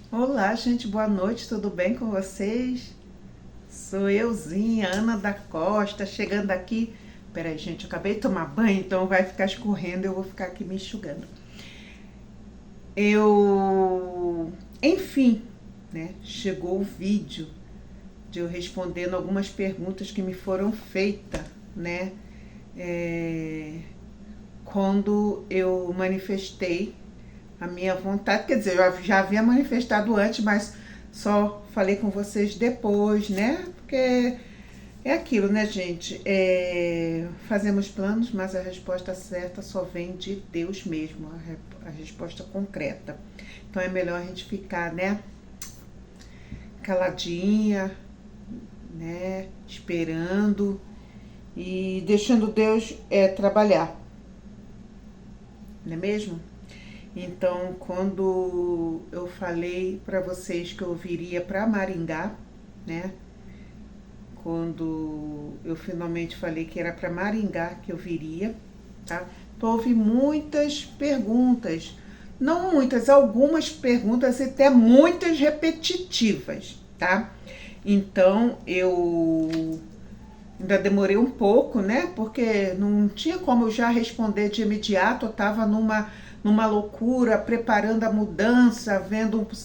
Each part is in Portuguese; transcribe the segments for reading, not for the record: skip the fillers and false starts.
Olá, gente, boa noite, tudo bem com vocês? Sou euzinha, Ana da Costa, chegando aqui. Peraí, gente, eu acabei de tomar banho, então vai ficar escorrendo, eu vou ficar aqui me enxugando. Enfim, né? Chegou o vídeo de eu respondendo algumas perguntas que me foram feitas, né? É, Quando eu manifestei a minha vontade, quer dizer, eu já havia manifestado antes, mas só falei com vocês depois, né? Porque é aquilo, né, gente? Fazemos planos, mas a resposta certa só vem de Deus mesmo, a resposta concreta. Então é melhor a gente ficar, né, caladinha, né, esperando e deixando Deus trabalhar, não é mesmo? Então, quando eu falei para vocês que eu viria para Maringá, né? Quando eu finalmente falei que era para Maringá que eu viria, tá? Então, houve muitas perguntas, não muitas, algumas perguntas e até muitas repetitivas, tá? Então, eu ainda demorei um pouco, né? Porque não tinha como eu já responder de imediato, eu estava numa loucura, preparando a mudança,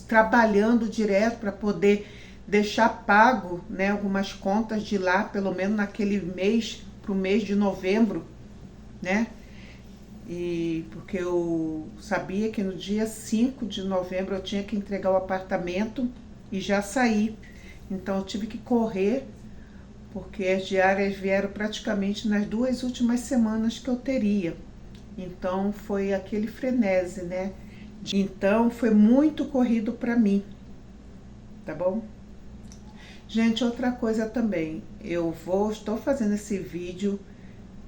trabalhando direto para poder deixar pago, né, algumas contas de lá, pelo menos naquele mês, para o mês de novembro, né? E porque eu sabia que no dia 5 de novembro eu tinha que entregar o apartamento e já sair. Então eu tive que correr, porque as diárias vieram praticamente nas 2 últimas semanas que eu teria. Então foi aquele frenesi, né? Então foi muito corrido para mim, tá bom? Gente, outra coisa também, estou fazendo esse vídeo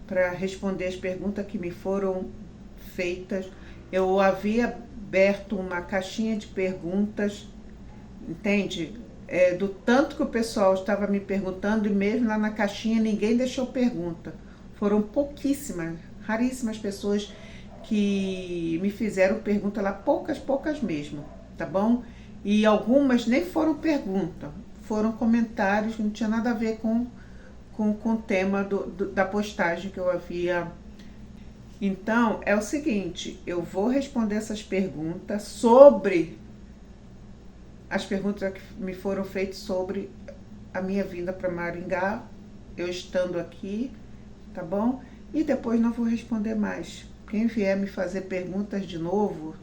para responder as perguntas que me foram feitas. Eu havia aberto uma caixinha de perguntas, entende? Do tanto que o pessoal estava me perguntando, e mesmo lá na caixinha ninguém deixou pergunta. Foram pouquíssimas, raríssimas pessoas que me fizeram pergunta lá, poucas mesmo, tá bom? E algumas nem foram pergunta, foram comentários, não tinha nada a ver com o tema da postagem que eu havia. Então, é o seguinte, eu vou responder essas perguntas sobre as perguntas que me foram feitas sobre a minha vinda para Maringá, eu estando aqui, tá bom? E depois não vou responder mais. Quem vier me fazer perguntas de novo,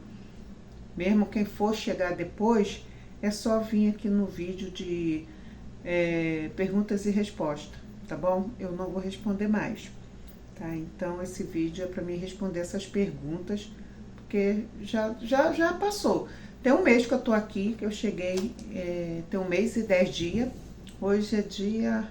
mesmo quem for chegar depois, é só vir aqui no vídeo de perguntas e respostas, tá bom? Eu não vou responder mais, tá? Então esse vídeo é para mim responder essas perguntas, porque já passou. Tem um mês que eu tô aqui, que eu cheguei, tem 1 mês e 10 dias. Hoje é dia...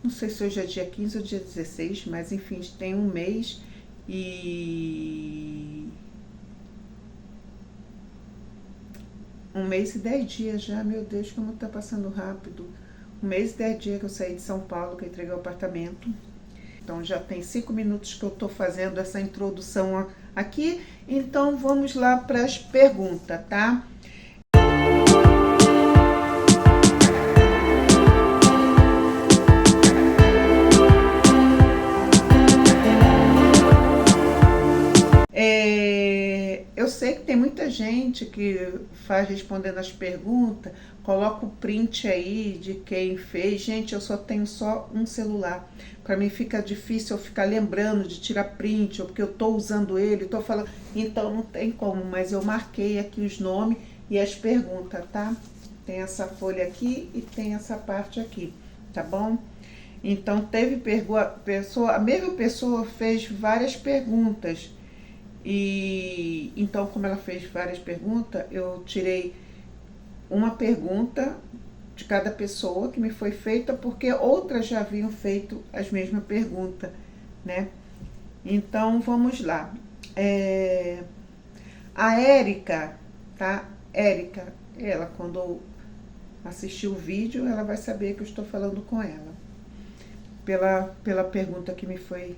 Não sei se hoje é dia 15 ou dia 16, mas enfim, tem 1 mês e... 1 mês e 10 dias já, meu Deus, como tá passando rápido. 1 mês e 10 dias que eu saí de São Paulo, que eu entreguei o apartamento. Então já tem 5 minutos que eu tô fazendo essa introdução aqui. Então vamos lá para as perguntas, tá? Eu sei que tem muita gente que faz respondendo as perguntas, coloca o print aí de quem fez. Gente, eu só tenho um celular. Para mim fica difícil eu ficar lembrando de tirar print, ou porque eu estou usando ele, estou falando. Então não tem como, mas eu marquei aqui os nomes e as perguntas, tá? Tem essa folha aqui e tem essa parte aqui, tá bom? Então teve a mesma pessoa fez várias perguntas. E então, como ela fez várias perguntas, eu tirei uma pergunta de cada pessoa que me foi feita, porque outras já haviam feito as mesmas perguntas, né? Então, vamos lá. A Érica, tá? Érica, ela, quando assistir o vídeo, ela vai saber que eu estou falando com ela, pela pergunta que me foi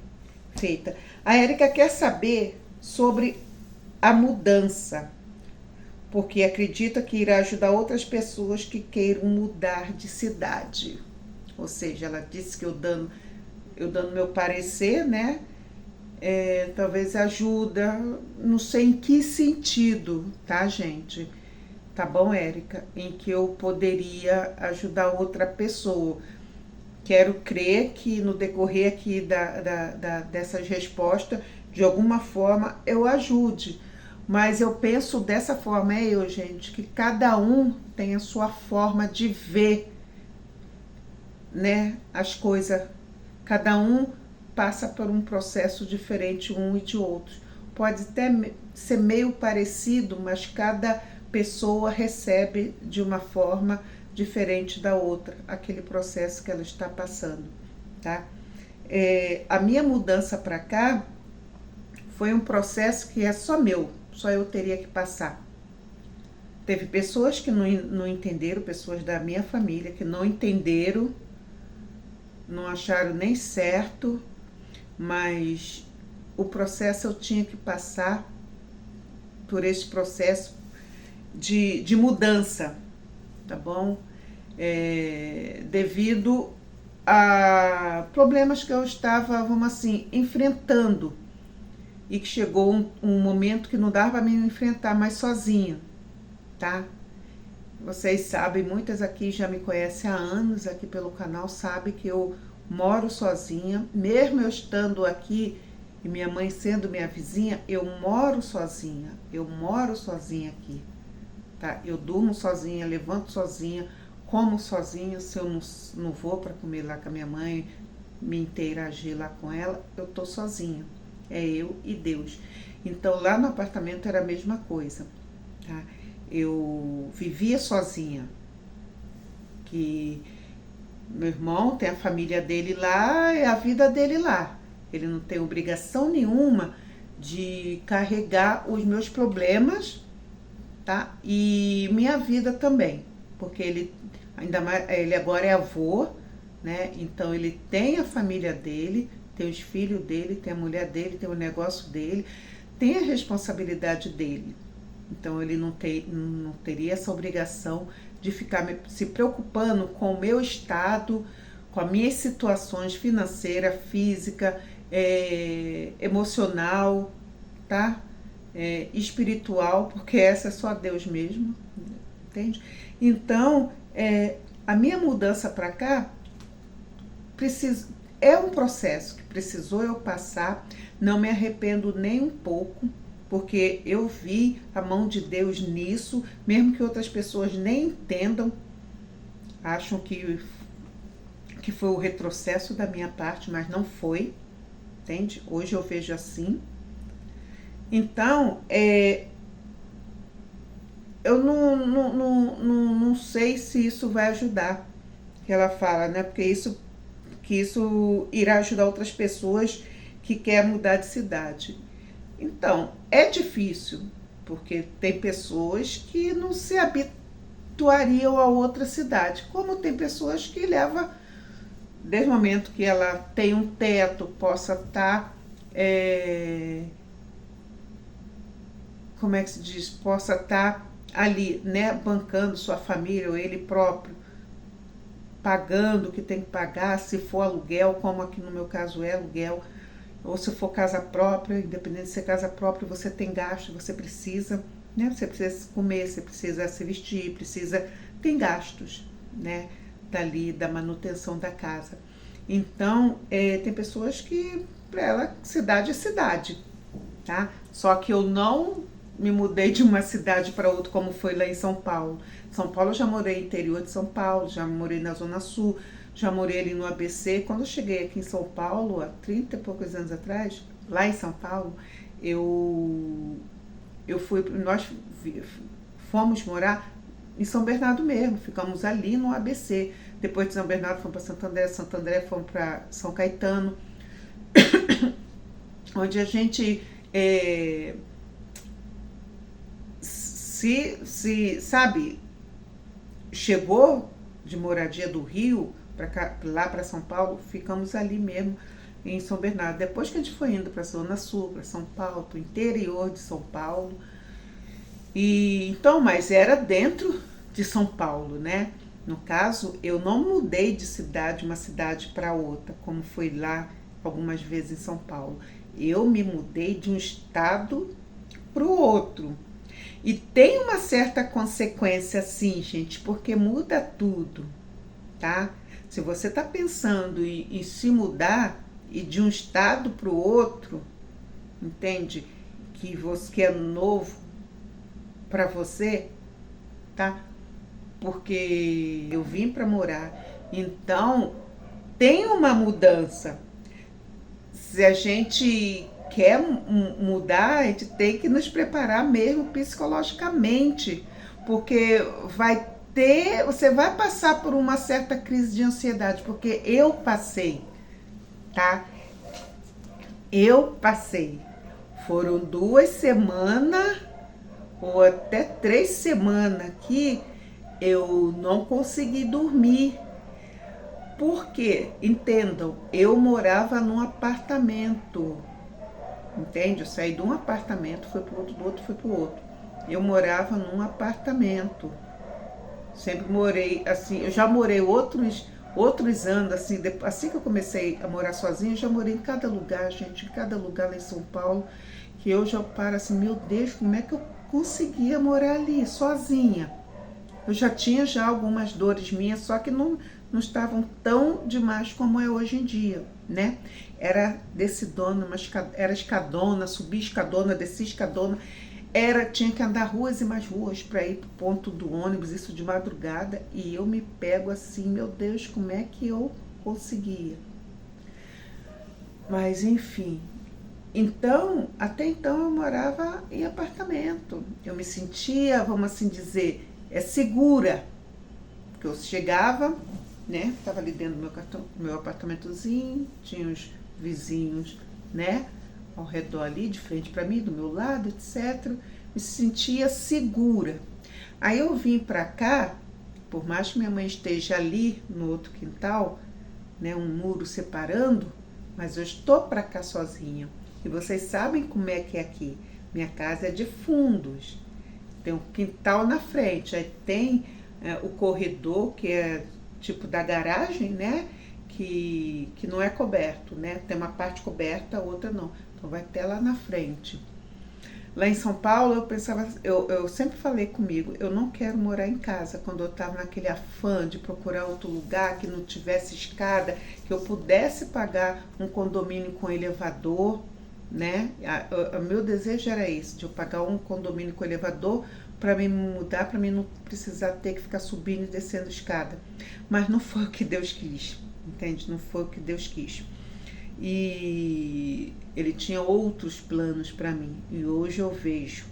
feita. A Érica quer saber sobre a mudança, porque acredita que irá ajudar outras pessoas que queiram mudar de cidade. Ou seja, ela disse que eu dando meu parecer, né? Talvez ajuda, não sei em que sentido, tá, gente? Tá bom, Érica? Em que eu poderia ajudar outra pessoa. Quero crer que no decorrer aqui dessas respostas, de alguma forma eu ajude. Mas eu penso dessa forma, gente, que cada um tem a sua forma de ver, né, as coisas. Cada um passa por um processo diferente um e de outros. Pode até ser meio parecido, mas cada pessoa recebe de uma forma diferente da outra aquele processo que ela está passando, tá? A minha mudança para cá foi um processo que é só meu, só eu teria que passar. Teve pessoas que não entenderam, pessoas da minha família que não entenderam, não acharam nem certo, mas o processo eu tinha que passar por esse processo de mudança, tá bom? Devido a problemas que eu estava, vamos assim, enfrentando, e que chegou um momento que não dava para mim enfrentar mais sozinha, tá? Vocês sabem, muitas aqui já me conhecem há anos aqui pelo canal, sabem que eu moro sozinha, mesmo eu estando aqui e minha mãe sendo minha vizinha, eu moro sozinha aqui, tá? Eu durmo sozinha, levanto sozinha, como sozinha. Se eu não vou para comer lá com a minha mãe, me interagir lá com ela, eu tô sozinha, é eu e Deus. Então lá no apartamento era a mesma coisa, tá? Eu vivia sozinha, que meu irmão tem a família dele lá, é a vida dele lá. Ele não tem obrigação nenhuma de carregar os meus problemas, tá? E minha vida também, porque ele agora é avô, né? Então ele tem a família dele, tem os filhos dele, tem a mulher dele, tem o negócio dele, tem a responsabilidade dele. Então ele não teria essa obrigação de ficar se preocupando com o meu estado, com as minhas situações financeira, física, emocional, tá? Espiritual, porque essa é só Deus mesmo, entende? Então, a minha mudança para cá é um processo que precisou eu passar, não me arrependo nem um pouco, porque eu vi a mão de Deus nisso, mesmo que outras pessoas nem entendam, acham que foi o retrocesso da minha parte, mas não foi, entende? Hoje eu vejo assim. Então, eu não sei se isso vai ajudar, que ela fala, né? Porque isso irá ajudar outras pessoas que querem mudar de cidade. Então, é difícil, porque tem pessoas que não se habituariam a outra cidade, como tem pessoas que levam, desde o momento que ela tem um teto, possa estar, como é que se diz, possa estar ali, né, bancando sua família ou ele próprio, pagando o que tem que pagar, se for aluguel, como aqui no meu caso é aluguel, ou se for casa própria, independente de ser casa própria, você tem gasto, você precisa, né? Você precisa comer, você precisa se vestir, tem gastos, né? Dali, da manutenção da casa. Então, tem pessoas que, para ela, cidade é cidade, tá? Só que eu não me mudei de uma cidade para outra, como foi lá em São Paulo. São Paulo eu já morei no interior de São Paulo, já morei na Zona Sul, já morei ali no ABC. Quando eu cheguei aqui em São Paulo, há 30 e poucos anos atrás, lá em São Paulo, nós fomos morar em São Bernardo mesmo, ficamos ali no ABC. Depois de São Bernardo fomos para Santo André fomos para São Caetano, onde a gente sabe, chegou de moradia do Rio lá para São Paulo, ficamos ali mesmo em São Bernardo. Depois que a gente foi indo para a Zona Sul, para São Paulo, para o interior de São Paulo, E então, mas era dentro de São Paulo, né? No caso, eu não mudei de cidade, uma cidade para outra, como foi lá algumas vezes em São Paulo. Eu me mudei de um estado para o outro. E tem uma certa consequência, sim, gente, porque muda tudo, tá? Se você está pensando em se mudar e de um estado para o outro, entende? Que você que é novo para você, tá? Porque eu vim para morar, então tem uma mudança. Se a gente quer mudar, a gente tem que nos preparar mesmo psicologicamente, porque você vai passar por uma certa crise de ansiedade, porque eu passei, tá? Eu passei. Foram 2 semanas ou até 3 semanas que eu não consegui dormir. Porque, entendam, eu morava num apartamento, entende? Eu saí de um apartamento, fui pro outro, do outro fui pro outro. Eu morava num apartamento. Sempre morei assim, eu já morei outros anos, assim que eu comecei a morar sozinha, eu já morei em cada lugar, gente, em cada lugar lá em São Paulo, que eu já paro assim, meu Deus, como é que eu conseguia morar ali, sozinha? Eu já tinha já algumas dores minhas, só que não estavam tão demais como é hoje em dia, né? Era decidona, era escadona, subia escadona, descia escadona, tinha que andar ruas e mais ruas para ir pro ponto do ônibus, isso de madrugada, e eu me pego assim, meu Deus, como é que eu conseguia? Mas enfim, então, até então eu morava em apartamento. Eu me sentia, vamos assim dizer, segura. Porque eu chegava, né? Estava ali dentro do meu apartamentozinho, tinha os vizinhos, né? Ao redor ali, de frente para mim, do meu lado, etc. Me sentia segura. Aí eu vim para cá, por mais que minha mãe esteja ali no outro quintal, né? Um muro separando, mas eu estou para cá sozinha. E vocês sabem como é que é aqui. Minha casa é de fundos. Tem um quintal na frente, aí tem o corredor, que é tipo da garagem, né? Que não é coberto, né? Tem uma parte coberta, a outra não. Então vai até lá na frente. Lá em São Paulo eu pensava, eu sempre falei comigo, eu não quero morar em casa. Quando eu estava naquele afã de procurar outro lugar que não tivesse escada, que eu pudesse pagar um condomínio com elevador, né? O meu desejo era esse, de eu pagar um condomínio com elevador para me mudar, para mim não precisar ter que ficar subindo e descendo escada. Mas não foi o que Deus quis, entende? Não foi o que Deus quis. E ele tinha outros planos para mim. E hoje eu vejo,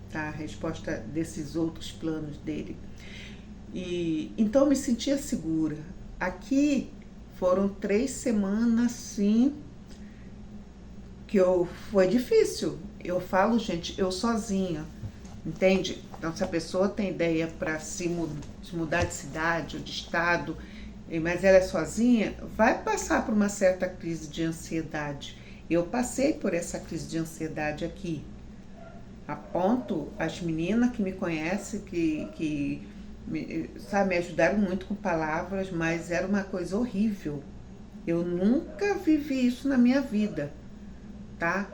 tá, a resposta desses outros planos dele. E então eu me sentia segura. Aqui foram 3 semanas, sim, que foi difícil. Eu falo, gente, eu sozinha, entende? Então, se a pessoa tem ideia para se mudar de cidade ou de estado, mas ela é sozinha, vai passar por uma certa crise de ansiedade. Eu passei por essa crise de ansiedade aqui. A ponto, as meninas que me conhecem, sabe, me ajudaram muito com palavras, mas era uma coisa horrível. Eu nunca vivi isso na minha vida, tá?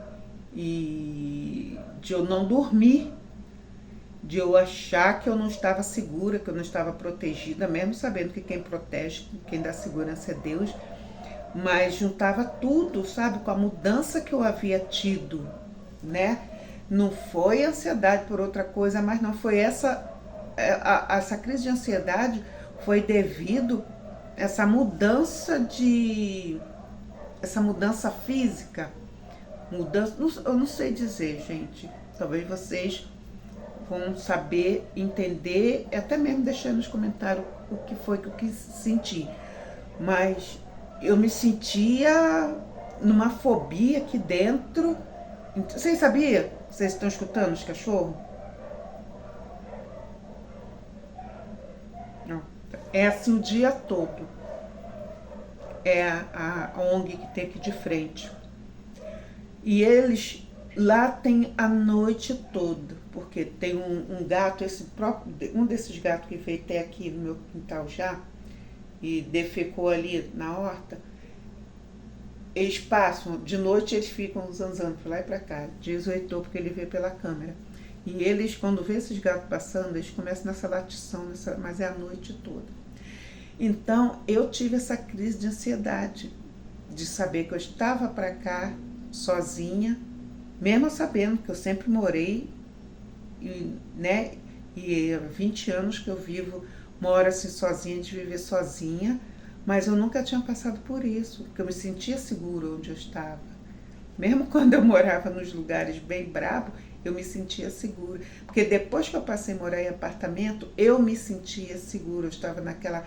E de eu não dormir, de eu achar que eu não estava segura, que eu não estava protegida, mesmo sabendo que quem protege, quem dá segurança é Deus, mas juntava tudo, sabe, com a mudança que eu havia tido, né? Não foi ansiedade por outra coisa, mas não foi essa crise de ansiedade foi devido a essa mudança física, eu não sei dizer, gente, talvez vocês vão saber, entender, até mesmo deixar nos comentários o que foi que eu quis sentir. Mas eu me sentia numa fobia aqui dentro. Vocês sabiam? Vocês estão escutando os cachorros? Não. É assim o dia todo. É a ONG que tem aqui de frente. E eles Lá tem a noite toda, porque tem um gato, um desses gatos que veio até aqui no meu quintal já, e defecou ali na horta. Eles passam, de noite eles ficam zanzando pra lá e pra cá, diz o Heitor, porque ele vê pela câmera. E eles, quando vê esses gatos passando, eles começam nessa latição, mas é a noite toda. Então, eu tive essa crise de ansiedade, de saber que eu estava para cá sozinha, mesmo sabendo que eu sempre morei, né? E há 20 anos que eu moro assim sozinha, de viver sozinha, mas eu nunca tinha passado por isso, porque eu me sentia segura onde eu estava. Mesmo quando eu morava nos lugares bem bravos, eu me sentia segura. Porque depois que eu passei a morar em apartamento, eu me sentia segura. Eu estava naquela...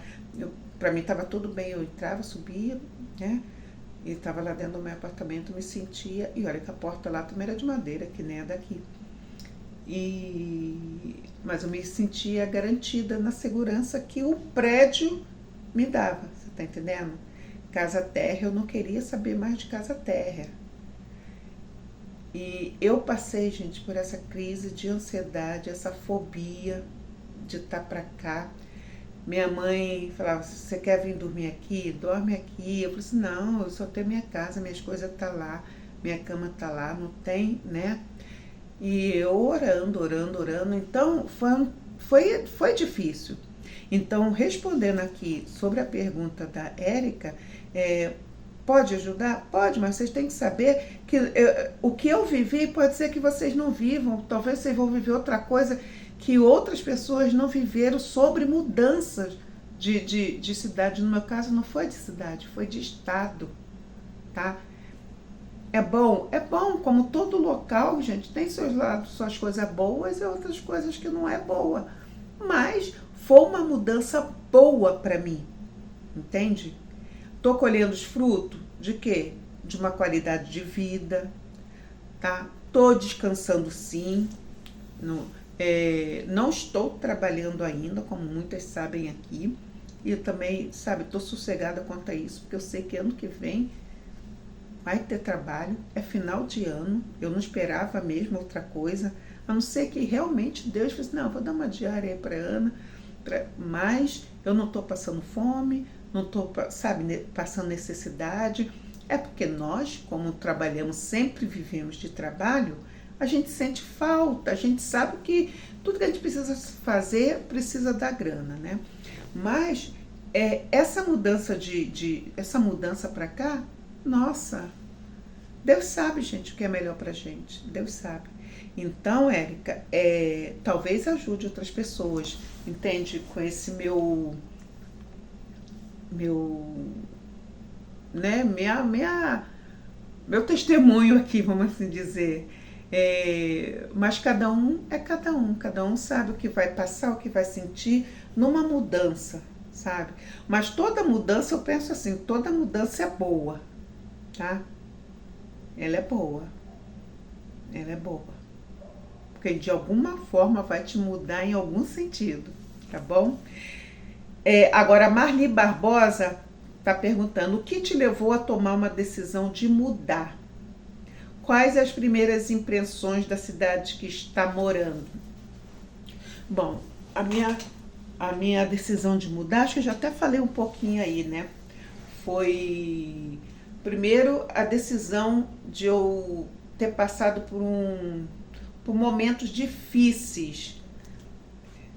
Para mim estava tudo bem, eu entrava, subia, né? E estava lá dentro do meu apartamento, me sentia... E olha que a porta lá também era de madeira, que nem a daqui. Mas eu me sentia garantida na segurança que o prédio me dava, você tá entendendo? Casa térrea, eu não queria saber mais de casa térrea. E eu passei, gente, por essa crise de ansiedade, essa fobia de estar pra cá. Minha mãe falava, você quer vir dormir aqui? Dorme aqui. Eu falei assim, não, eu só tenho minha casa, minhas coisas tá lá, minha cama tá lá, não tem, né? E eu orando. Então, foi difícil. Então, respondendo aqui sobre a pergunta da Érica, pode ajudar? Pode, mas vocês têm que saber que o que eu vivi pode ser que vocês não vivam. Talvez vocês vão viver outra coisa que outras pessoas não viveram sobre mudanças de cidade. No meu caso, não foi de cidade, foi de estado, tá? É bom, como todo local, gente, tem seus lados, suas coisas boas e outras coisas que não é boa. Mas foi uma mudança boa para mim, entende? Tô colhendo os frutos de quê? De uma qualidade de vida, tá? Tô descansando sim, não estou trabalhando ainda, como muitas sabem aqui, e eu também, sabe, tô sossegada quanto a isso, porque eu sei que ano que vem vai ter trabalho, é final de ano, eu não esperava mesmo outra coisa, a não ser que realmente Deus fez, não, vou dar uma diária aí para Ana, mas eu não estou passando fome, não estou, sabe, passando necessidade, é porque nós, como trabalhamos, sempre vivemos de trabalho, a gente sente falta, a gente sabe que tudo que a gente precisa fazer precisa da grana, né? Mas essa mudança essa mudança para cá, nossa, Deus sabe, gente, o que é melhor pra gente. Deus sabe. Então, Érica, talvez ajude outras pessoas, entende? Com esse meu, né, meu testemunho aqui, vamos assim dizer. Mas cada um sabe o que vai passar, o que vai sentir numa mudança, sabe? Mas toda mudança, eu penso assim, toda mudança é boa, tá? Ela é boa. Porque de alguma forma vai te mudar em algum sentido, tá bom? Agora, a Marli Barbosa está perguntando, o que te levou a tomar uma decisão de mudar? Quais as primeiras impressões da cidade que está morando? Bom, a minha decisão de mudar, acho que eu já até falei um pouquinho aí, né? Foi... Primeiro, a decisão de eu ter passado por momentos difíceis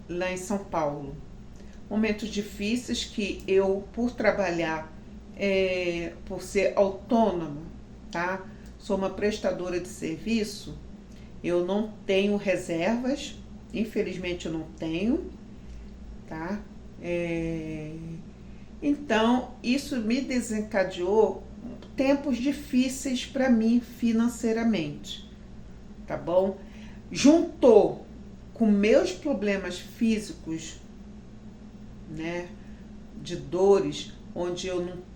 lá em São Paulo. Momentos difíceis que eu, por trabalhar, por ser autônoma, tá? Sou uma prestadora de serviço, eu não tenho reservas, infelizmente eu não tenho, tá? Então, isso me desencadeou tempos difíceis para mim financeiramente, tá bom? Juntou com meus problemas físicos, né, de dores, onde eu não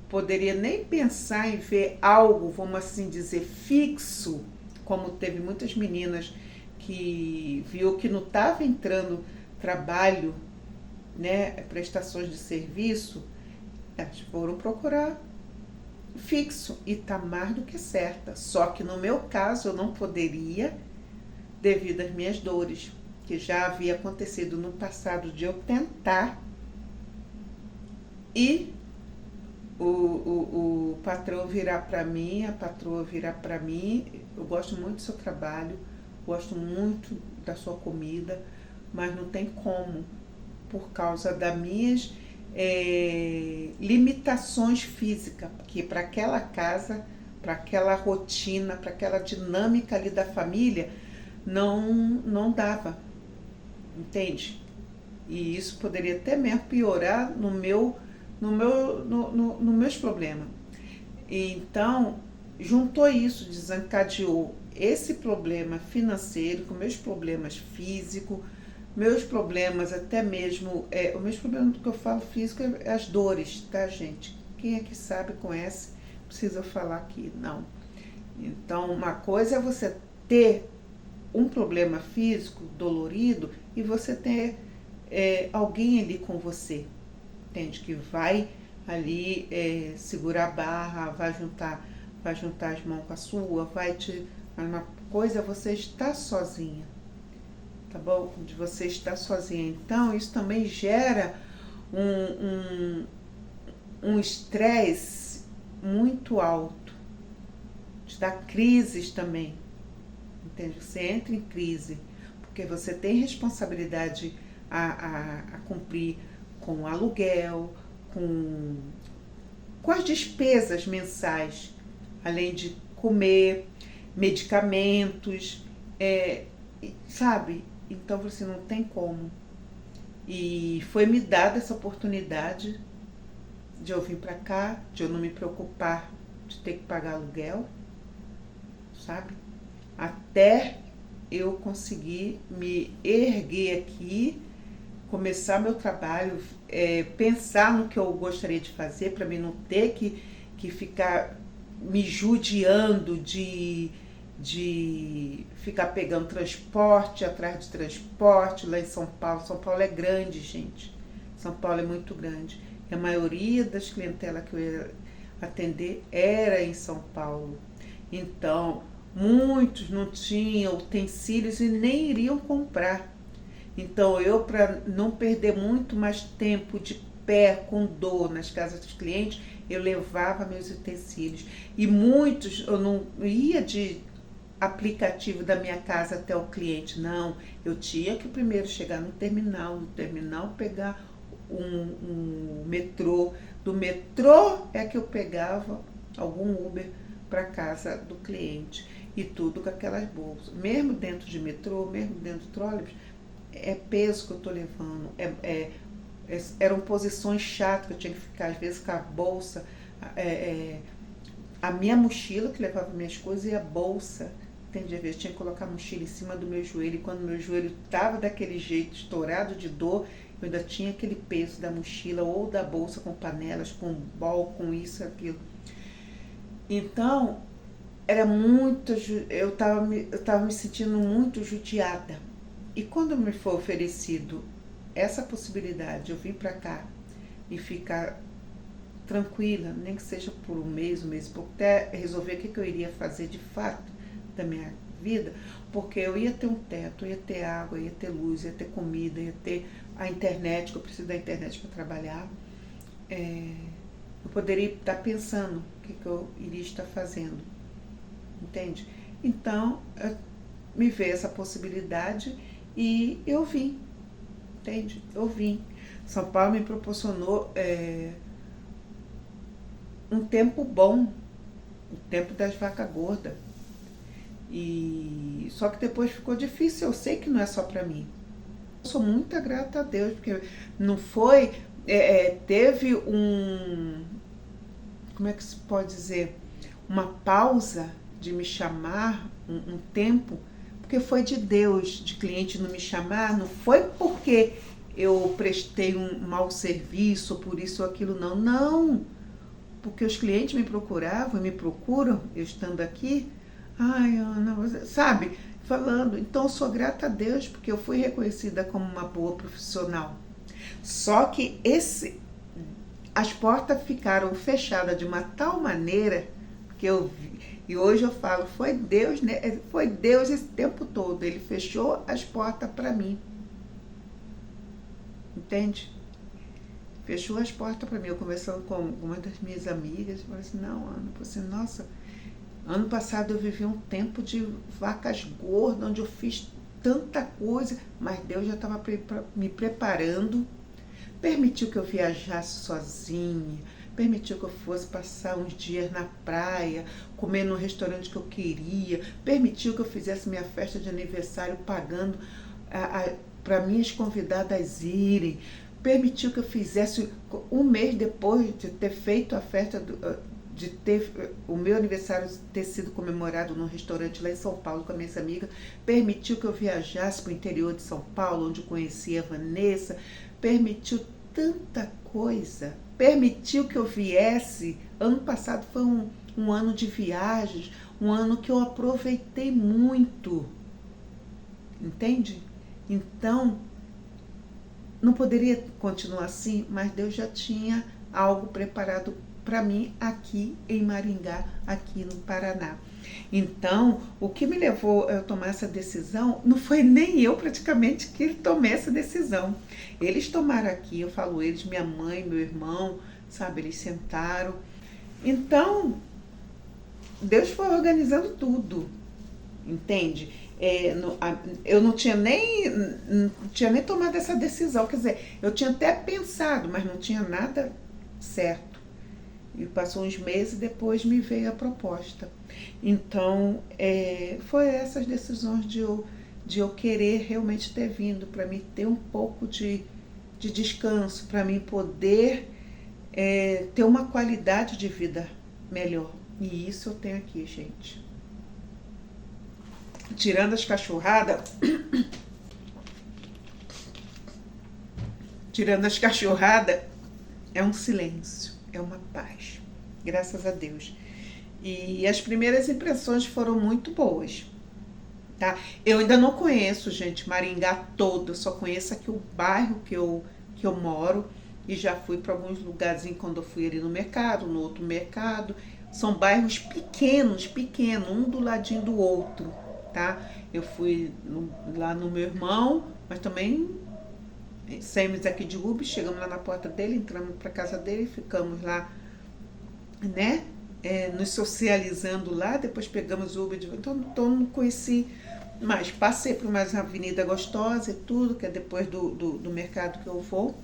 poderia nem pensar em ver algo, vamos assim dizer, fixo, como teve muitas meninas que viu que não estava entrando trabalho, né, prestações de serviço, elas foram procurar fixo e tá mais do que certa. Só que no meu caso eu não poderia, devido às minhas dores, que já havia acontecido no passado de eu tentar e o patrão virar para mim, a patroa virar para mim: eu gosto muito do seu trabalho, gosto muito da sua comida, mas não tem como, por causa das minhas limitações físicas, porque para aquela casa, para aquela rotina, para aquela dinâmica ali da família, não dava, entende? E isso poderia até mesmo piorar nos meus problemas. Então, juntou isso, desencadeou esse problema financeiro com meus problemas físicos, meus problemas até mesmo, os meus problemas que eu falo físico é as dores, tá, gente? Quem é que sabe, conhece, precisa falar aqui, não. Então, uma coisa é você ter um problema físico dolorido e você ter alguém ali com você, entende? Que vai ali segurar a barra, vai juntar as mãos com a sua, uma coisa é você estar sozinha, tá bom? De você estar sozinha. Então, isso também gera um estresse muito alto, te dá crises também, entende? Você entra em crise, porque você tem responsabilidade a cumprir com o aluguel, com as despesas mensais, além de comer, medicamentos, sabe? Então você não tem como. E foi me dada essa oportunidade de eu vir para cá, de eu não me preocupar de ter que pagar aluguel, sabe? Até eu conseguir me erguer aqui, começar meu trabalho, pensar no que eu gostaria de fazer, para mim não ter que ficar me judiando de ficar pegando transporte atrás de transporte lá em São Paulo. São Paulo é grande, gente. São Paulo é muito grande. E a maioria das clientelas que eu ia atender era em São Paulo. Então, muitos não tinham utensílios e nem iriam comprar. Então, eu, para não perder muito mais tempo de pé, com dor nas casas dos clientes, eu levava meus utensílios. E muitos, eu não ia de aplicativo da minha casa até o cliente, não. Eu tinha que primeiro chegar no terminal pegar um metrô. Do metrô é que eu pegava algum Uber para casa do cliente. E tudo com aquelas bolsas. Mesmo dentro de metrô, mesmo dentro de trólebus, é peso que eu estou levando. Eram posições chatas que eu tinha que ficar, às vezes, com a bolsa, a minha mochila que levava minhas coisas e a bolsa. Entendi, às vezes tinha que colocar a mochila em cima do meu joelho, e quando meu joelho estava daquele jeito, estourado de dor, eu ainda tinha aquele peso da mochila ou da bolsa com panelas, com bol, com isso, aquilo. Então, era muito, eu estava me sentindo muito judiada. E quando me foi oferecido essa possibilidade de eu vir para cá e ficar tranquila, nem que seja por um mês e pouco, até resolver o que eu iria fazer de fato da minha vida, porque eu ia ter um teto, ia ter água, ia ter luz, ia ter comida, ia ter a internet, que eu preciso da internet para trabalhar, eu poderia estar pensando o que eu iria estar fazendo, entende? Então, me veio essa possibilidade e eu vim, entende? Eu vim. São Paulo me proporcionou um tempo bom, o tempo das vacas gordas. E só que depois ficou difícil, eu sei que não é só para mim. Eu sou muito grata a Deus, porque não foi, teve como é que se pode dizer, uma pausa de me chamar um tempo, porque foi de Deus, de cliente não me chamar, não foi porque eu prestei um mau serviço, por isso ou aquilo, não, porque os clientes me procuravam e me procuram, eu estando aqui. Ai, Ana, você sabe, falando, então eu sou grata a Deus porque eu fui reconhecida como uma boa profissional. Só que as portas ficaram fechadas de uma tal maneira que eu vi, e hoje eu falo, foi Deus, né? Foi Deus esse tempo todo. Ele fechou as portas para mim. Entende? Fechou as portas para mim. Eu conversando com uma das minhas amigas, eu falei assim, não, Ana, você, nossa, ano passado eu vivi um tempo de vacas gordas, onde eu fiz tanta coisa, mas Deus já estava me preparando, permitiu que eu viajasse sozinha, permitiu que eu fosse passar uns dias na praia, comer no restaurante que eu queria, permitiu que eu fizesse minha festa de aniversário pagando para minhas convidadas irem, permitiu que eu fizesse um mês depois de ter feito a festa, de ter o meu aniversário ter sido comemorado num restaurante lá em São Paulo com a minha amiga, permitiu que eu viajasse para o interior de São Paulo, onde eu conheci a Vanessa, permitiu tanta coisa, permitiu que eu viesse. Ano passado foi um ano de viagens, um ano que eu aproveitei muito, entende? Então, não poderia continuar assim, mas Deus já tinha algo preparado para mim aqui em Maringá, aqui no Paraná. Então, o que me levou a tomar essa decisão não foi nem eu praticamente que tomei essa decisão. Eles tomaram aqui, eu falo eles, minha mãe, meu irmão, sabe, eles sentaram. Então, Deus foi organizando tudo, entende? Eu não tinha nem tomado essa decisão, quer dizer, eu tinha até pensado, mas não tinha nada certo. E passou uns meses, depois me veio a proposta. Então, foi essas decisões de eu querer realmente ter vindo, para mim ter um pouco de descanso, para mim poder ter uma qualidade de vida melhor. E isso eu tenho aqui, gente. Tirando as cachorradas, é um silêncio, é uma paz, graças a Deus. E as primeiras impressões foram muito boas, tá? Eu ainda não conheço, gente, Maringá todo, eu só conheço aqui o bairro que eu moro, e já fui para alguns lugarzinhos quando eu fui ali no mercado, no outro mercado. São bairros pequenos, um do ladinho do outro, tá? Eu fui lá no meu irmão, mas também saímos aqui de Uber, chegamos lá na porta dele, entramos para casa dele, ficamos lá, né? Nos socializando lá, depois pegamos o Uber de volta. Então não conheci mais. Passei por mais uma avenida gostosa e tudo, que é depois do mercado que eu vou.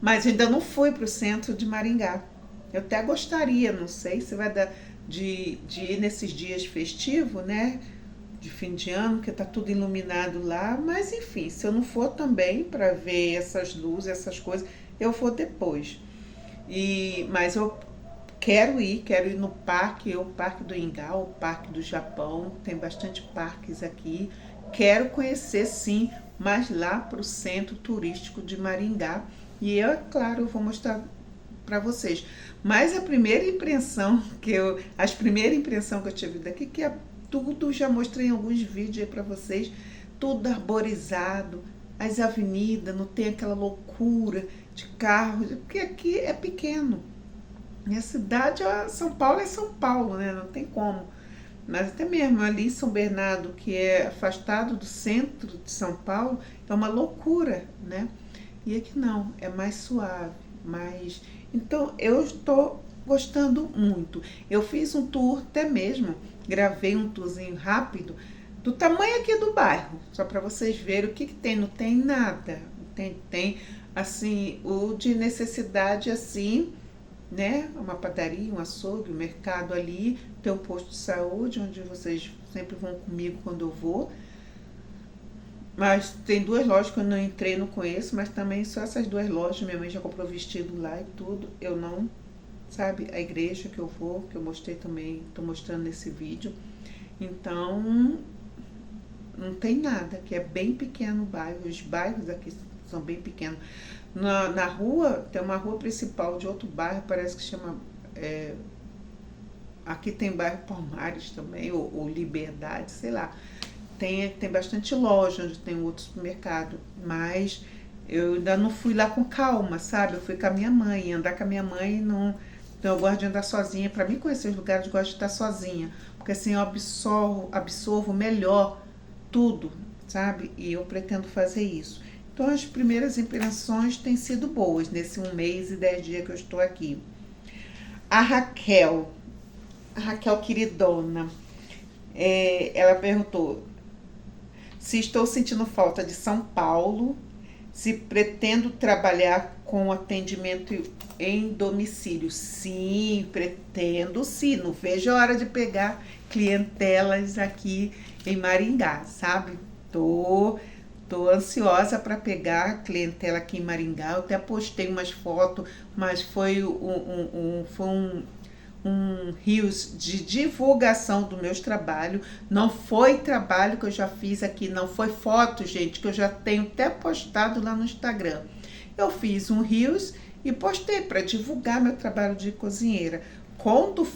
Mas ainda não fui para o centro de Maringá. Eu até gostaria, não sei se vai dar de ir nesses dias festivos, né? De fim de ano, que tá tudo iluminado lá. Mas enfim, se eu não for também para ver essas luzes, essas coisas, eu vou depois. Mas eu quero ir no parque, o Parque do Ingá, o Parque do Japão, tem bastante parques aqui. Quero conhecer sim, mas lá para o centro turístico de Maringá. E claro, eu vou mostrar para vocês. Mas a primeira impressão que eu tive daqui, que é tudo, já mostrei em alguns vídeos aí para vocês, tudo arborizado, as avenidas, não tem aquela loucura de carros, porque aqui é pequeno. Minha cidade, São Paulo é São Paulo, né? Não tem como. Mas até mesmo ali São Bernardo, que é afastado do centro de São Paulo, é uma loucura, né? E aqui não, é mais suave, mais... Então, eu estou gostando muito. Eu fiz um tour, até mesmo, gravei um tourzinho rápido, do tamanho aqui do bairro, só para vocês verem o que tem. Não tem nada, tem assim, o de necessidade assim, né? Uma padaria, um açougue, um mercado ali, tem um posto de saúde, onde vocês sempre vão comigo quando eu vou. Mas tem 2 lojas que eu não entrei, não conheço, mas também só essas 2 lojas, minha mãe já comprou vestido lá e tudo, eu não, sabe? A igreja que eu vou, que eu mostrei também, tô mostrando nesse vídeo. Então, não tem nada, que é bem pequeno o bairro, os bairros aqui são bem pequenos. Na rua, tem uma rua principal de outro bairro, parece que chama... aqui tem bairro Palmares também, ou Liberdade, sei lá. Tem bastante loja, onde tem outro supermercado, mas eu ainda não fui lá com calma, sabe? Eu fui com a minha mãe, andar com a minha mãe não. Então eu gosto de andar sozinha. Para mim conhecer os lugares, eu gosto de estar sozinha. Porque assim eu absorvo melhor tudo, sabe? E eu pretendo fazer isso. Então as primeiras impressões têm sido boas nesse 1 mês e 10 dias que eu estou aqui. A Raquel queridona, ela perguntou se estou sentindo falta de São Paulo, se pretendo trabalhar com atendimento em domicílio. Sim, pretendo sim. Não vejo a hora de pegar clientelas aqui em Maringá, sabe? Tô ansiosa para pegar clientela aqui em Maringá. Eu até postei umas fotos, mas foi um rios de divulgação dos meus trabalhos. Não foi trabalho que eu já fiz aqui, não foi foto, gente, que eu já tenho até postado lá no Instagram. Eu fiz um rios e postei para divulgar meu trabalho de cozinheira. Quando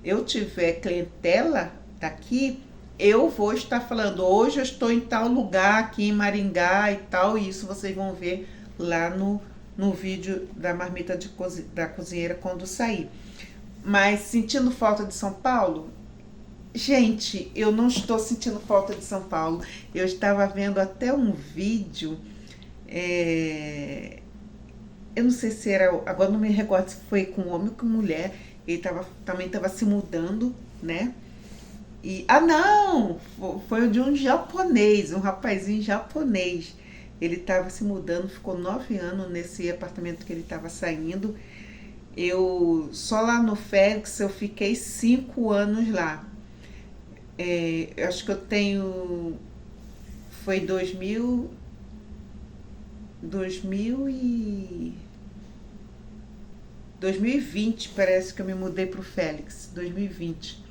eu tiver clientela daqui, eu vou estar falando, hoje eu estou em tal lugar aqui em Maringá e tal, e isso vocês vão ver lá no vídeo da marmita da cozinheira quando sair. Mas sentindo falta de São Paulo? Gente, eu não estou sentindo falta de São Paulo. Eu estava vendo até um vídeo, eu não sei se era, agora não me recordo se foi com homem ou com mulher, ele também estava se mudando, né? Não, foi de um japonês, um rapazinho japonês. Ele estava se mudando, ficou 9 anos nesse apartamento que ele estava saindo. Só lá no Félix eu fiquei 5 anos lá. Eu acho que eu tenho, foi 2020, parece que eu me mudei pro Félix, 2020.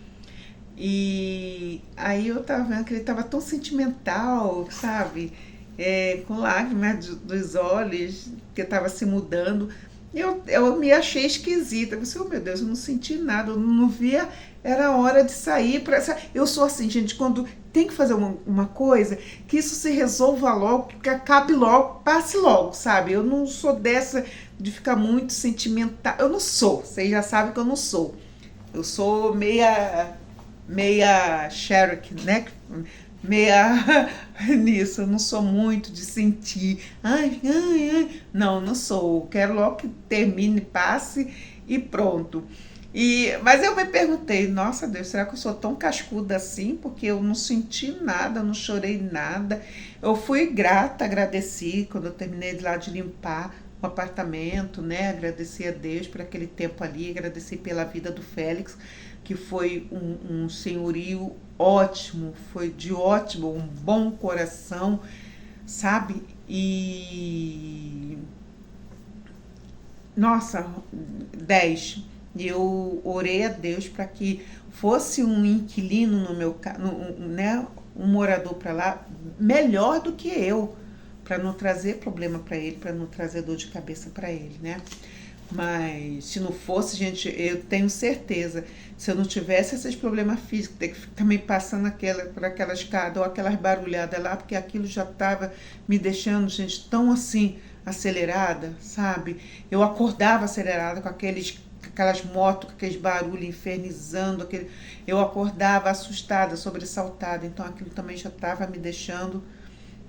E aí eu tava vendo que ele tava tão sentimental, sabe? Com lágrimas dos olhos, que tava se mudando. Eu me achei esquisita. Eu pensei, oh meu Deus, eu não senti nada, eu não via, era hora de sair. Eu sou assim, gente, quando tem que fazer uma coisa, que isso se resolva logo, que acabe logo, passe logo, sabe? Eu não sou dessa de ficar muito sentimental. Eu não sou, vocês já sabem que eu não sou. Eu sou meia Shrek, né? Meia nisso, eu não sou muito de sentir. Ai. Não sou. Eu quero logo que termine, passe e pronto. Mas eu me perguntei, nossa Deus, será que eu sou tão cascuda assim? Porque eu não senti nada, não chorei nada. Eu fui grata, agradeci quando eu terminei lá de limpar o apartamento, né? Agradeci a Deus por aquele tempo ali, agradeci pela vida do Félix, que foi um senhorio ótimo, foi de ótimo, um bom coração, sabe? Nossa, 10. E eu orei a Deus para que fosse um inquilino no meu, né, um morador para lá melhor do que eu, para não trazer problema para ele, para não trazer dor de cabeça para ele, né? Mas se não fosse, gente, eu tenho certeza, se eu não tivesse esses problemas físicos, ter que ficar também passando por aquela escada ou aquelas barulhadas lá, porque aquilo já estava me deixando, gente, tão assim, acelerada, sabe? Eu acordava acelerada com aquelas motos, com aqueles barulhos infernizando, eu acordava assustada, sobressaltada, então aquilo também já estava me deixando,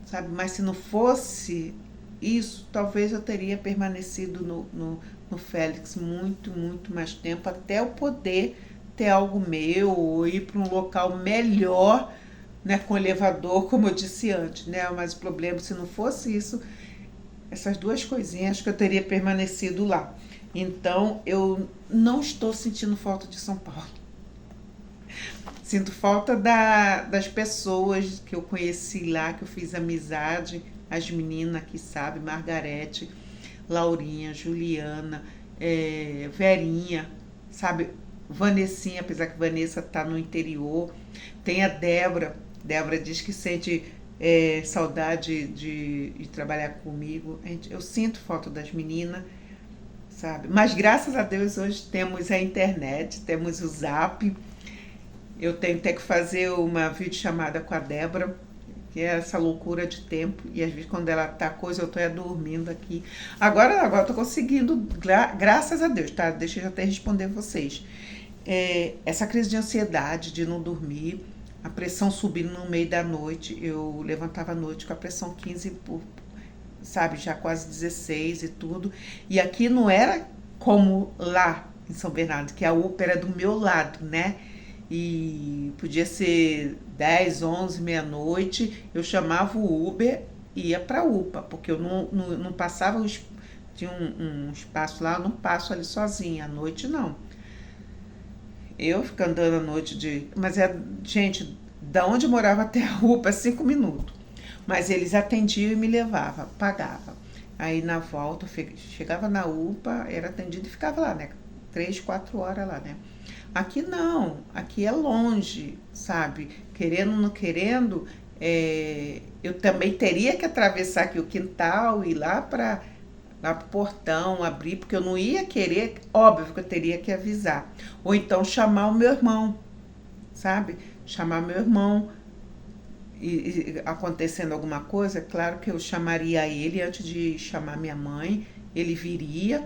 sabe? Mas se não fosse isso, talvez eu teria permanecido no Félix muito, muito mais tempo, até eu poder ter algo meu, ou ir para um local melhor, né, com elevador, como eu disse antes, né? Mas o problema, se não fosse isso, essas duas coisinhas, acho que eu teria permanecido lá. Então, eu não estou sentindo falta de São Paulo. Sinto falta das pessoas que eu conheci lá, que eu fiz amizade, as meninas aqui, sabe? Margarete, Laurinha, Juliana, Verinha, sabe? Vanessinha, apesar que Vanessa está no interior. Tem a Débora. Débora diz que sente saudade de trabalhar comigo. Eu sinto falta das meninas, sabe? Mas graças a Deus hoje temos a internet, temos o Zap. Eu tenho até que fazer uma videochamada com a Débora, que é essa loucura de tempo, e às vezes quando ela tá coisa, eu tô dormindo aqui. Agora eu tô conseguindo, graças a Deus, tá? Deixa eu até responder vocês. Essa crise de ansiedade, de não dormir, a pressão subindo no meio da noite, eu levantava à noite com a pressão 15 por, sabe, já quase 16 e tudo. E aqui não era como lá em São Bernardo, que a UPA era do meu lado, né? E podia ser 10, 11, meia-noite, eu chamava o Uber e ia para a UPA, porque eu não passava, tinha um espaço lá, eu não passo ali sozinha, à noite não. Eu fico andando à noite Mas gente, da onde eu morava até a UPA, 5 minutos. Mas eles atendiam e me levavam, pagava. Aí na volta, chegava na UPA, era atendido e ficava lá, né? 3, 4 horas lá, né? Aqui não, aqui é longe, sabe? Querendo ou não querendo, eu também teria que atravessar aqui o quintal e ir lá pro portão, abrir, porque eu não ia querer, óbvio que eu teria que avisar. Ou então chamar o meu irmão, sabe? Chamar meu irmão. E acontecendo alguma coisa, claro que eu chamaria ele antes de chamar minha mãe, ele viria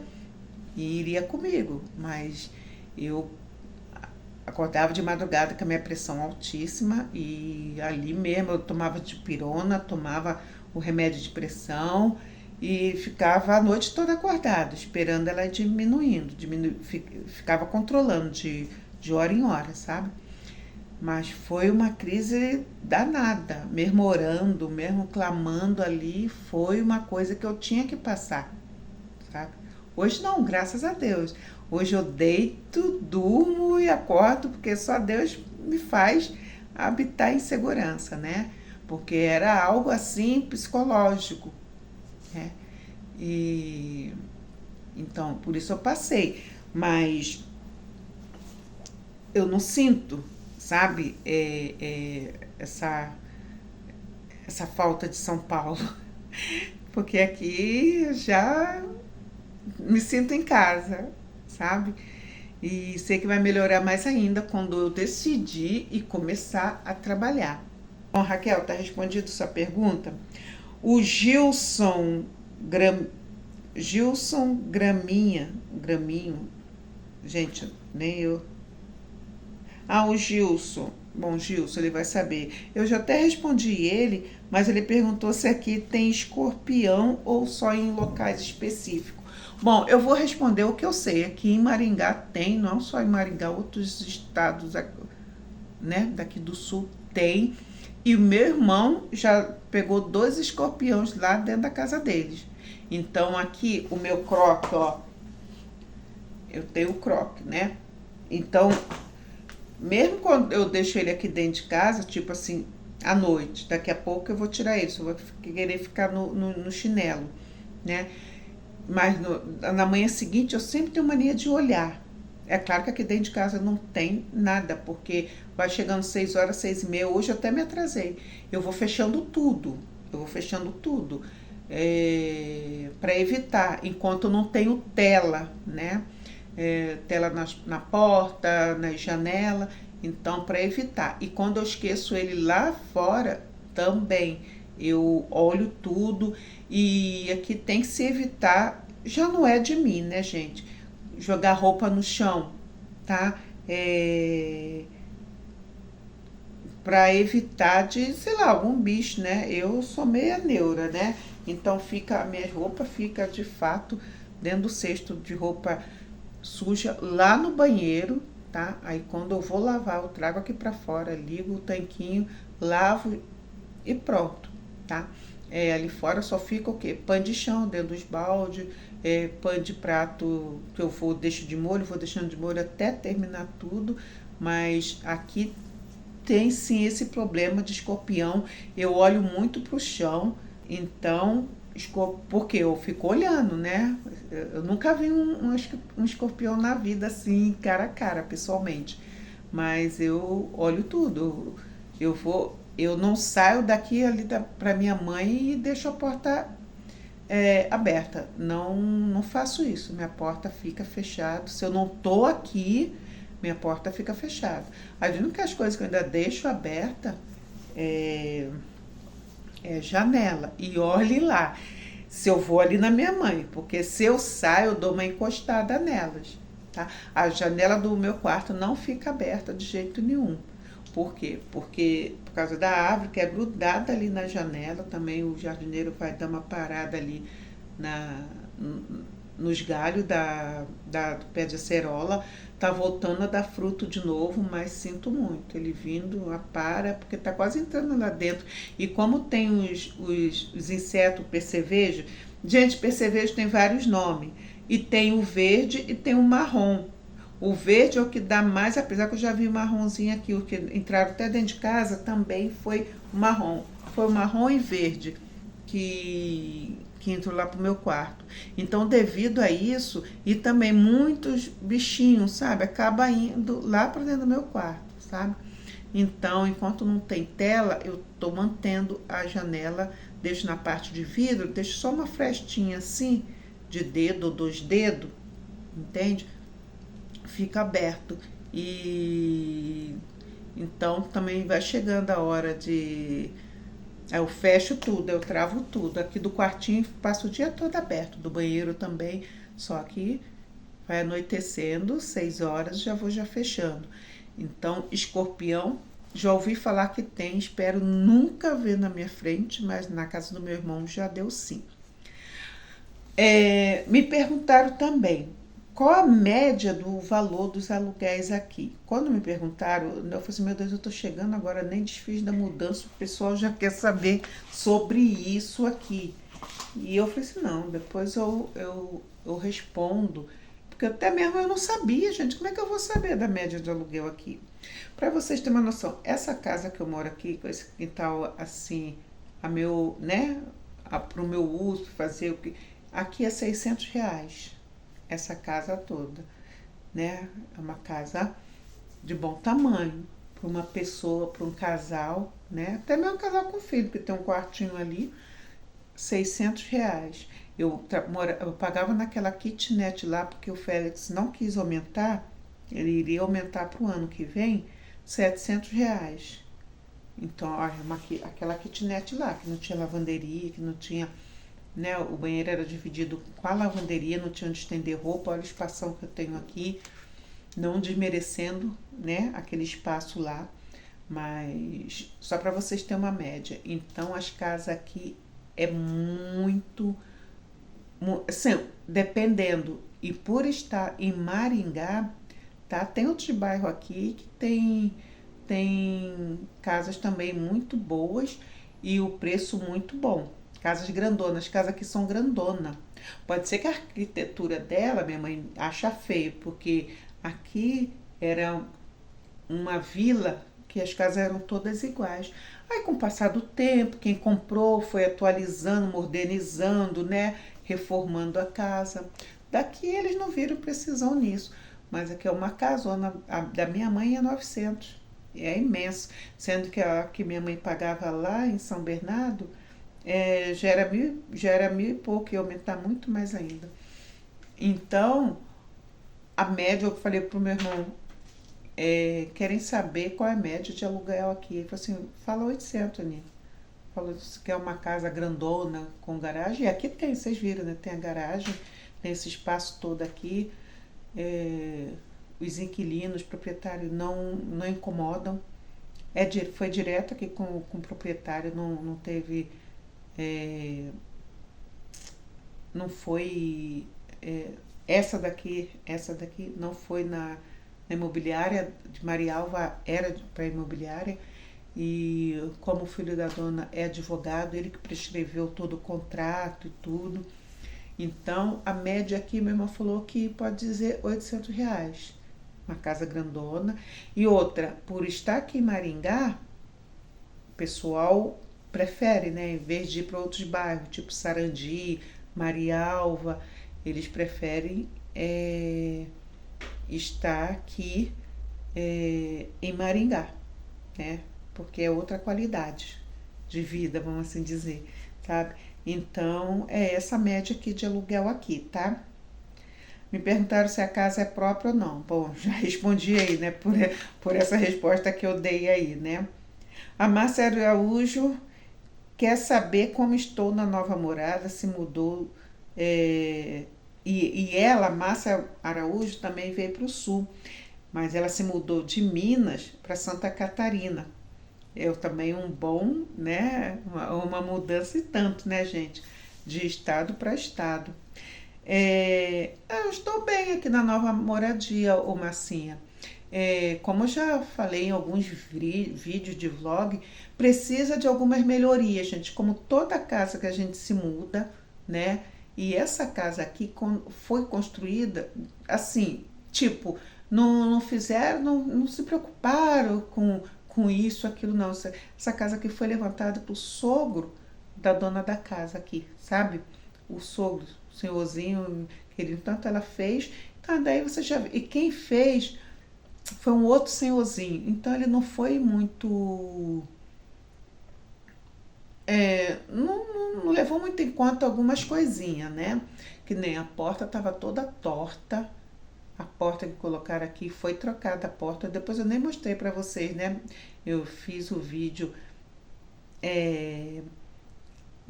e iria comigo, mas eu acordava de madrugada com a minha pressão altíssima e ali mesmo eu tomava dipirona, tomava o remédio de pressão e ficava a noite toda acordada, esperando ela diminuindo, ficava controlando de hora em hora, sabe? Mas foi uma crise danada, mesmo orando, mesmo clamando ali, foi uma coisa que eu tinha que passar, sabe? Hoje não, graças a Deus. Hoje eu deito, durmo e acordo, porque só Deus me faz habitar em segurança, né? Porque era algo assim psicológico, né? E então, por isso eu passei. Mas eu não sinto, sabe, essa falta de São Paulo. Porque aqui eu já me sinto em casa, sabe? E sei que vai melhorar mais ainda quando eu decidir e começar a trabalhar. Bom, Raquel, tá respondido sua pergunta? O Gilson Graminho, gente, nem eu. O Gilson. Bom, Gilson, ele vai saber. Eu já até respondi ele, mas ele perguntou se aqui tem escorpião ou só em locais específicos. Bom, eu vou responder o que eu sei. Aqui em Maringá tem, não só em Maringá, outros estados, né, daqui do sul tem. E o meu irmão já pegou 2 escorpiões lá dentro da casa deles. Então aqui o meu croque, ó, eu tenho o croque, né? Então, mesmo quando eu deixo ele aqui dentro de casa, tipo assim, à noite, daqui a pouco eu vou tirar ele, só vou querer ficar no chinelo, né? Mas na manhã seguinte eu sempre tenho mania de olhar. É claro que aqui dentro de casa não tem nada, porque vai chegando 6 horas, 6h30, hoje eu até me atrasei. Eu vou fechando tudo, para evitar, enquanto eu não tenho tela, né? Tela na porta, na janela, então para evitar. E quando eu esqueço ele lá fora, também eu olho tudo. E aqui tem que se evitar, já não é de mim, né, gente? Jogar roupa no chão, tá? Para evitar de, sei lá, algum bicho, né? Eu sou meia neura, né? Então a minha roupa fica de fato dentro do cesto de roupa suja lá no banheiro, tá? Aí quando eu vou lavar, eu trago aqui para fora, ligo o tanquinho, lavo e pronto, tá? Ali fora só fica o quê? Pano de chão dentro dos baldes, pano de prato que eu deixo de molho, vou deixando de molho até terminar tudo, mas aqui tem sim esse problema de escorpião. Eu olho muito pro chão, então, porque eu fico olhando, né? Eu nunca vi um escorpião na vida assim, cara a cara, pessoalmente. Mas eu olho tudo. Eu não saio daqui ali para minha mãe e deixo a porta aberta. Não faço isso. Minha porta fica fechada. Se eu não tô aqui, minha porta fica fechada. As únicas coisas que eu ainda deixo aberta É janela. E olhe lá, se eu vou ali na minha mãe, porque se eu saio, eu dou uma encostada nelas, tá? A janela do meu quarto não fica aberta de jeito nenhum. Por quê? Porque por causa da árvore que é grudada ali na janela, também o jardineiro vai dar uma parada ali na, nos galhos do pé de acerola, tá voltando a dar fruto de novo, mas sinto muito. Ele vindo, a para, porque tá quase entrando lá dentro. E como tem os insetos percevejo, gente, percevejo tem vários nomes. E tem o verde e tem o marrom. O verde é o que dá mais, apesar que eu já vi o marronzinho aqui, o que entraram até dentro de casa também foi o marrom. Foi o marrom e verde que entrou lá pro meu quarto. Então, devido a isso, e também muitos bichinhos, sabe, acaba indo lá para dentro do meu quarto, sabe? Então, enquanto não tem tela, eu tô mantendo a janela, deixo na parte de vidro, deixo só uma frestinha assim, de dedo ou 2 dedos, entende? Fica aberto. E então também vai chegando a hora de. Eu fecho tudo, eu travo tudo. Aqui do quartinho passo o dia todo aberto, do banheiro também, só que vai anoitecendo, 6 horas, já fechando. Então, escorpião, já ouvi falar que tem, espero nunca ver na minha frente, mas na casa do meu irmão já deu sim. Me perguntaram também qual a média do valor dos aluguéis aqui. Quando me perguntaram, eu falei assim, meu Deus, eu estou chegando agora, nem desfiz da mudança, o pessoal já quer saber sobre isso aqui. E eu falei assim, não, depois eu respondo, porque até mesmo eu não sabia, gente, como é que eu vou saber da média de aluguel aqui? Para vocês terem uma noção, essa casa que eu moro aqui, com esse quintal assim, para o meu uso, fazer o que... Aqui é R$ 600, essa casa toda, né? É uma casa de bom tamanho, para uma pessoa, para um casal, né? Até mesmo um casal com filho, que tem um quartinho ali, R$ 600. Eu pagava naquela kitnet lá, porque o Félix não quis aumentar, ele iria aumentar para o ano que vem, R$ 700. Então, olha, aquela kitnet lá, que não tinha lavanderia, que não tinha, né, o banheiro era dividido com a lavanderia, não tinha onde estender roupa, olha o espação que eu tenho aqui, não desmerecendo, né, aquele espaço lá, mas só para vocês terem uma média. Então, as casas aqui é muito, assim, dependendo, e por estar em Maringá, tá, tem outros bairros aqui que tem casas também muito boas e o preço muito bom. Casas grandonas, as casas aqui são grandona. Pode ser que a arquitetura dela, minha mãe acha feio, porque aqui era uma vila que as casas eram todas iguais. Aí, com o passar do tempo, quem comprou foi atualizando, modernizando, né? Reformando a casa. Daqui eles não viram precisão nisso. Mas aqui é uma casona, a da minha mãe é 900. É imenso. Sendo que a que minha mãe pagava lá em São Bernardo já era mil e pouco, ia aumentar muito mais ainda. Então, a média, eu falei pro meu irmão, querem saber qual é a média de aluguel aqui. Ele falou assim, fala 800, Aninha. Falou que é uma casa grandona, com garagem. E aqui tem, vocês viram, né? Tem a garagem, tem esse espaço todo aqui. Os inquilinos, proprietários não incomodam. Foi direto aqui com o proprietário, não teve... não foi... essa daqui não foi na imobiliária de Marialva, era para imobiliária, e como o filho da dona é advogado, ele que prescreveu todo o contrato e tudo. Então, a média aqui, minha irmã falou que pode dizer R$ 800, uma casa grandona. E outra, por estar aqui em Maringá, o pessoal prefere, né, em vez de ir para outros bairros, tipo Sarandi, Marialva, eles preferem estar aqui em Maringá, né? Porque é outra qualidade de vida, vamos assim dizer, sabe? Então, é essa média aqui de aluguel aqui, tá? Me perguntaram se a casa é própria ou não. Bom, já respondi aí, né? Por essa resposta que eu dei aí, né? A Márcia Araújo quer saber como estou na nova morada, se mudou. é, e ela, Márcia Araújo, também veio para o sul, mas ela se mudou de Minas para Santa Catarina. Eu também um bom, né? Uma mudança e tanto, né, gente? De estado para estado. Eu estou bem aqui na nova moradia, ô Massinha. Como eu já falei em alguns vídeos de vlog, precisa de algumas melhorias, gente. Como toda casa que a gente se muda, né? E essa casa aqui foi construída assim, tipo, não fizeram, não se preocuparam com isso, aquilo, não. Essa casa aqui foi levantada pro sogro da dona da casa aqui, sabe? O sogro, o senhorzinho, querido, tanto ela fez. Então, daí você já vê. E quem fez foi um outro senhorzinho. Então, ele não foi muito. Não levou muito em conta algumas coisinhas, né? Que nem a porta estava toda torta. A porta que colocaram aqui foi trocada a porta. Depois eu nem mostrei para vocês, né? Eu fiz o vídeo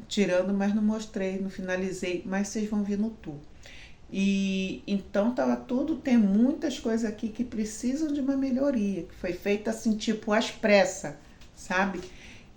tirando, mas não mostrei, não finalizei, mas vocês vão ver no tour. E então tava tudo, tem muitas coisas aqui que precisam de uma melhoria, que foi feita assim, tipo, às pressas, sabe?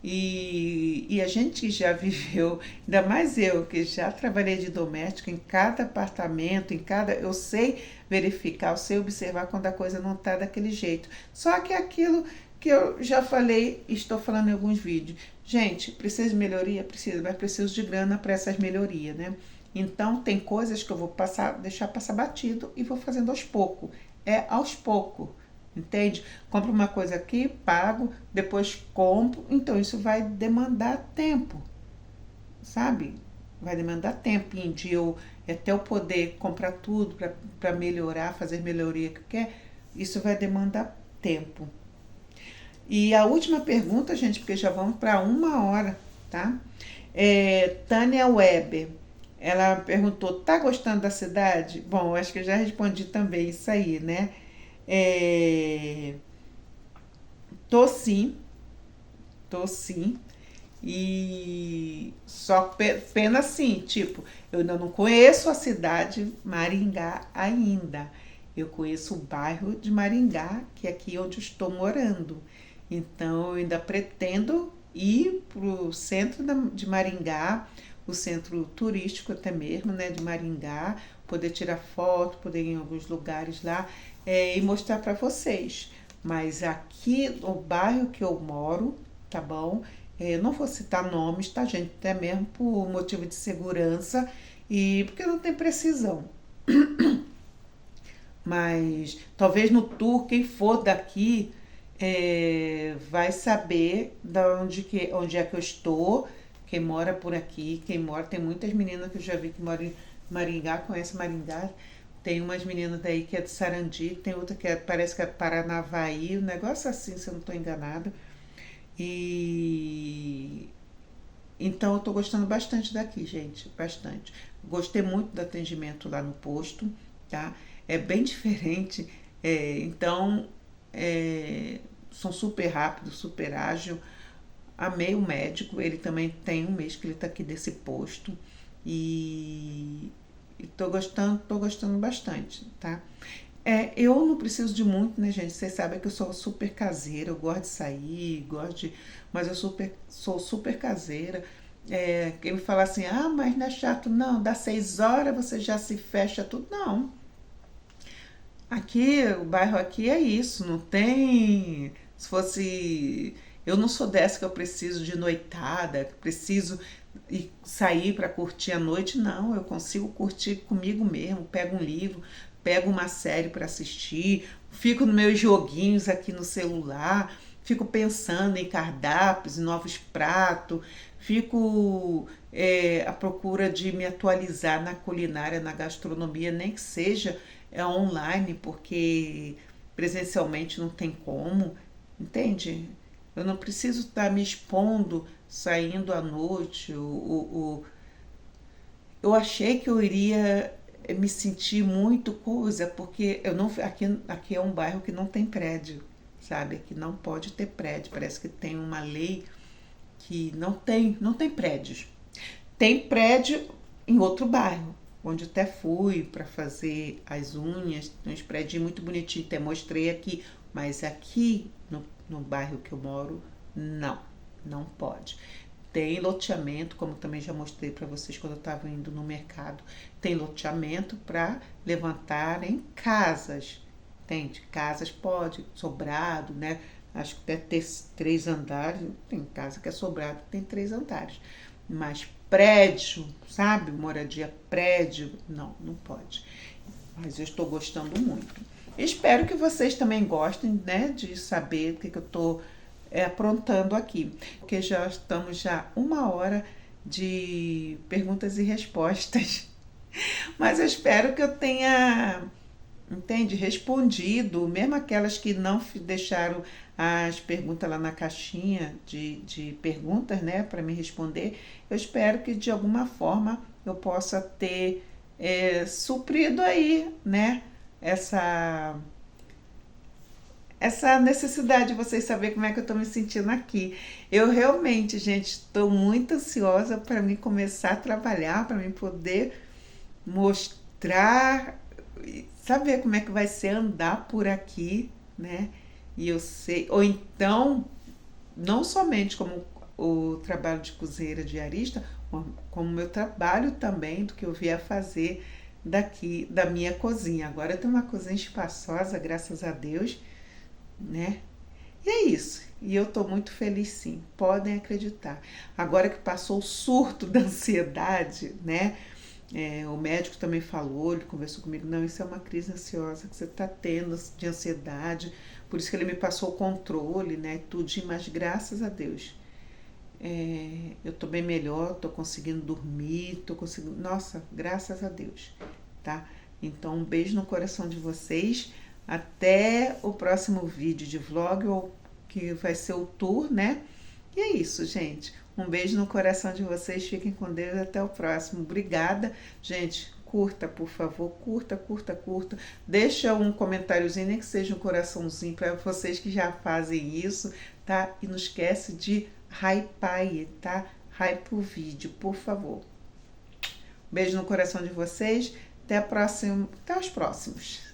E a gente que já viveu, ainda mais eu, que já trabalhei de doméstica em cada apartamento, eu sei verificar, eu sei observar quando a coisa não está daquele jeito. Só que aquilo que eu já falei, estou falando em alguns vídeos. Gente, precisa de melhoria? Precisa, mas preciso de grana para essas melhorias, né? Então, tem coisas que eu vou deixar passar batido e vou fazendo aos poucos. É aos poucos, entende? Compro uma coisa aqui, pago, depois compro. Então, isso vai demandar tempo, sabe? Vai demandar tempo de eu até eu poder comprar tudo para melhorar, fazer melhoria que eu quero. Isso vai demandar tempo. E a última pergunta, gente, porque já vamos para 1 hora, tá? Tânia Weber, ela perguntou, tá gostando da cidade? Bom, eu acho que eu já respondi também isso aí, né? É, tô sim, tô sim. E só pena assim, tipo, eu ainda não conheço a cidade Maringá ainda. Eu conheço o bairro de Maringá, que é aqui onde eu estou morando. Então eu ainda pretendo ir para o centro de Maringá, o centro turístico até mesmo, né, de Maringá, poder tirar foto, poder ir em alguns lugares lá e mostrar para vocês. Mas aqui, no bairro que eu moro, tá bom? Não vou citar nomes, tá, gente? Até mesmo por motivo de segurança e porque não tem precisão. Mas talvez no tour, quem for daqui vai saber onde é que eu estou, quem mora por aqui, quem mora. Tem muitas meninas que eu já vi que moram em Maringá, conhece Maringá. Tem umas meninas daí que é de Sarandi, tem outra que parece que é Paranavaí, um negócio assim, se eu não estou enganada. E então eu tô gostando bastante daqui, gente, bastante. Gostei muito do atendimento lá no posto, tá? É bem diferente, então são super rápidos, super ágil. Amei o médico, ele também tem um mês que ele tá aqui desse posto e, e tô gostando bastante, tá? Eu não preciso de muito, né, gente? Vocês sabem que eu sou super caseira, eu gosto de sair, mas eu sou super caseira. Quem me fala assim, ah, mas não é chato, não, dá 6 horas, você já se fecha tudo. Não. Aqui, o bairro aqui é isso, não tem. Se fosse. Eu não sou dessa que eu preciso de noitada, que preciso sair para curtir a noite, não. Eu consigo curtir comigo mesmo. Pego um livro, pego uma série para assistir, fico nos meus joguinhos aqui no celular, fico pensando em cardápios, em novos pratos, fico à procura de me atualizar na culinária, na gastronomia, nem que seja online, porque presencialmente não tem como, entende? Eu não preciso estar me expondo, saindo à noite. Eu achei que eu iria me sentir muito coisa, porque eu não, aqui é um bairro que não tem prédio, sabe? Aqui não pode ter prédio, parece que tem uma lei que não tem prédios. Tem prédio em outro bairro, onde eu até fui para fazer as unhas, tem uns prédios muito bonitinhos, até mostrei aqui, mas aqui no bairro que eu moro, não pode. Tem loteamento, como também já mostrei para vocês quando eu estava indo no mercado, tem loteamento para levantar em casas, entende? Casas pode, sobrado, né? Acho que até ter 3 andares, tem casa que é sobrado, tem 3 andares. Mas prédio, sabe? Moradia prédio, não pode. Mas eu estou gostando muito. Espero que vocês também gostem, né, de saber o que eu estou aprontando aqui. Porque já estamos já 1 hora de perguntas e respostas. Mas eu espero que eu tenha, entende, respondido, mesmo aquelas que não deixaram as perguntas lá na caixinha de perguntas, né, para me responder. Eu espero que de alguma forma eu possa ter suprido aí, né, essa necessidade de vocês saberem como é que eu estou me sentindo aqui. Eu realmente, gente, estou muito ansiosa para mim começar a trabalhar, para mim poder mostrar, saber como é que vai ser andar por aqui, né? E eu sei, ou então, não somente como o trabalho de cozinheira diarista, como o meu trabalho também do que eu vier fazer daqui da minha cozinha. Agora eu tenho uma cozinha espaçosa, graças a Deus, né? E é isso. E eu tô muito feliz, sim. Podem acreditar. Agora que passou o surto da ansiedade, né? O médico também falou, ele conversou comigo, não, isso é uma crise ansiosa que você está tendo de ansiedade, por isso que ele me passou o controle, né, tudinho, mas graças a Deus, eu tô bem melhor, tô conseguindo dormir, nossa, graças a Deus, tá? Então, um beijo no coração de vocês, até o próximo vídeo de vlog, ou que vai ser o tour, né? E é isso, gente. Um beijo no coração de vocês, fiquem com Deus, até o próximo. Obrigada. Gente, curta, por favor, curta. Deixa um comentáriozinho, nem que seja um coraçãozinho, para vocês que já fazem isso, tá? E não esquece de hypar aí, tá? Hype o vídeo, por favor. Beijo no coração de vocês, até os próximos.